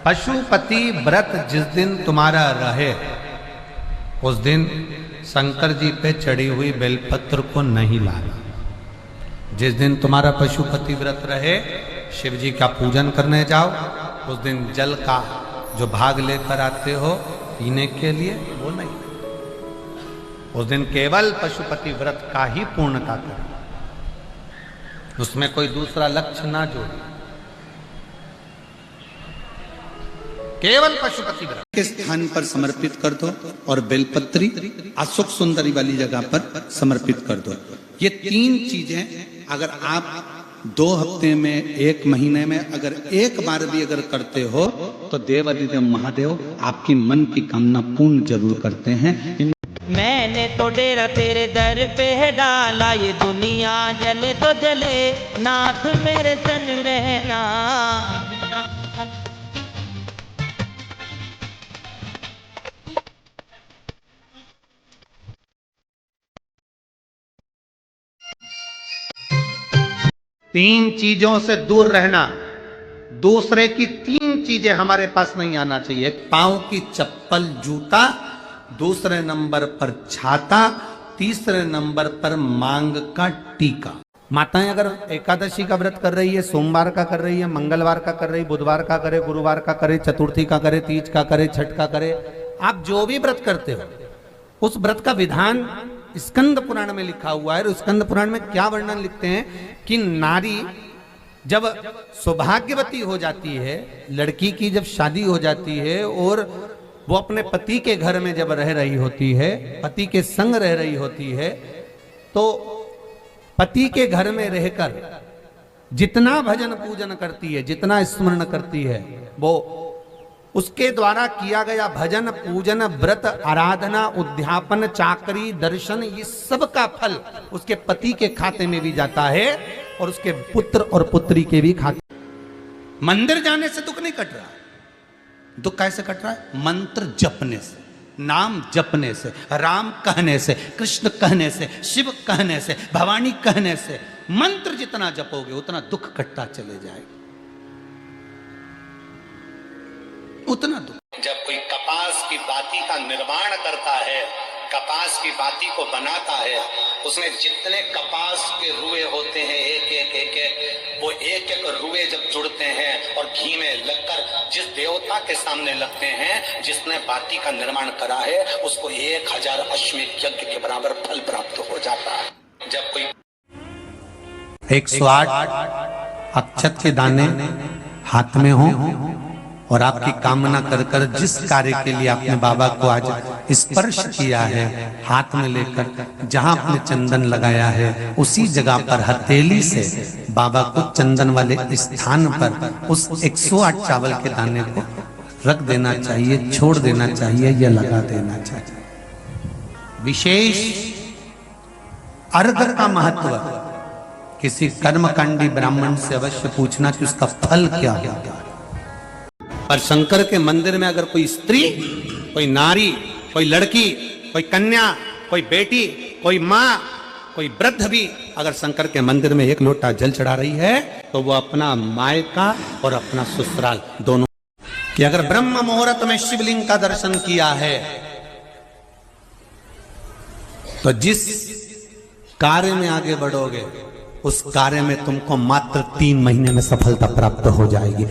पशुपति व्रत जिस दिन तुम्हारा रहे उस दिन शंकर जी पे चढ़ी हुई बेलपत्र को नहीं लाना। जिस दिन तुम्हारा पशुपति व्रत रहे शिव जी का पूजन करने जाओ, उस दिन जल का जो भाग लेकर आते हो पीने के लिए वो नहीं। उस दिन केवल पशुपति व्रत का ही पूर्णता करो, उसमें कोई दूसरा लक्ष्य ना जोड़े, केवल पशुपति व्रत के स्थान पर समर्पित कर दो और बेलपत्री अशोक सुंदरी वाली जगह पर समर्पित कर दो। ये तीन चीजें अगर आप 2 हफ्ते में 1 महीने में अगर एक बार भी अगर करते हो तो देवादिदेव महादेव आपकी मन की कामना पूर्ण जरूर करते हैं। मैंने तो डेरा तेरे दर पे डाला, ये दुनिया जले तो जले, नाथ मेरे संग रहना। तीन चीजों से दूर रहना। दूसरे की 3 चीजें हमारे पास नहीं आना चाहिए। पांव की चप्पल जूता, दूसरे नंबर पर छाता, तीसरे नंबर पर मांग का टीका। माताएं अगर एकादशी का व्रत कर रही है, सोमवार का कर रही है, मंगलवार का कर रही, बुधवार का करे, गुरुवार का करे, चतुर्थी का करे, तीज का करे, छठ का करे, आप जो भी व्रत करते हो उस व्रत का विधान स्कंद पुराण में लिखा हुआ है। और स्कंद पुराण में क्या वर्णन लिखते हैं कि नारी जब सौभाग्यवती हो जाती है, लड़की की जब शादी हो जाती है और वो अपने पति के घर में जब रह रही होती है, पति के संग रह रही होती है, तो पति के घर में रहकर जितना भजन पूजन करती है, जितना स्मरण करती है, वो उसके द्वारा किया गया भजन पूजन व्रत आराधना उद्यापन चाकरी दर्शन, ये सब का फल उसके पति के खाते में भी जाता है और उसके पुत्र और पुत्री के भी खाते। मंदिर जाने से दुख नहीं कट रहा। दुख कैसे कट रहा है? मंत्र जपने से, नाम जपने से, राम कहने से, कृष्ण कहने से, शिव कहने से, भवानी कहने से। मंत्र जितना जपोगे उतना दुख कटता चले जाएगा, उतना दुख। जब कोई कपास की बाती का निर्माण करता है, कपास की बाती को बनाता है, उसमें जितने कपास के रुए होते हैं एक वो एक रुए जब जुड़ते हैं और घी में लगकर जिस देवता के सामने लगते हैं, जिसने बाती का निर्माण करा है, उसको 1000 अश्वमेध यज्ञ के बराबर फल प्राप्त हो जाता है। जब कोई 108 अक्षत के दाने हाथ में हो और आपकी कामना कर कर जिस कार्य के लिए आपने बाबा को आज स्पर्श किया है, हाथ में लेकर जहां आपने चंदन लगाया है उसी जगह पर हथेली से बाबा को चंदन वाले स्थान पर उस 108 चावल के दाने को रख देना चाहिए, छोड़ देना चाहिए या लगा देना चाहिए। विशेष अर्घ का महत्व किसी कर्मकांडी ब्राह्मण से अवश्य पूछना कि उसका फल क्या है। और शंकर के मंदिर में अगर कोई स्त्री, कोई नारी, कोई लड़की, कोई कन्या, कोई बेटी, कोई माँ, कोई वृद्ध भी अगर शंकर के मंदिर में 1 लोटा जल चढ़ा रही है तो वो अपना मायका और अपना ससुराल दोनों, कि अगर ब्रह्म मुहूर्त में शिवलिंग का दर्शन किया है तो जिस कार्य में आगे बढ़ोगे उस कार्य में तुमको मात्र 3 महीने में सफलता प्राप्त हो जाएगी।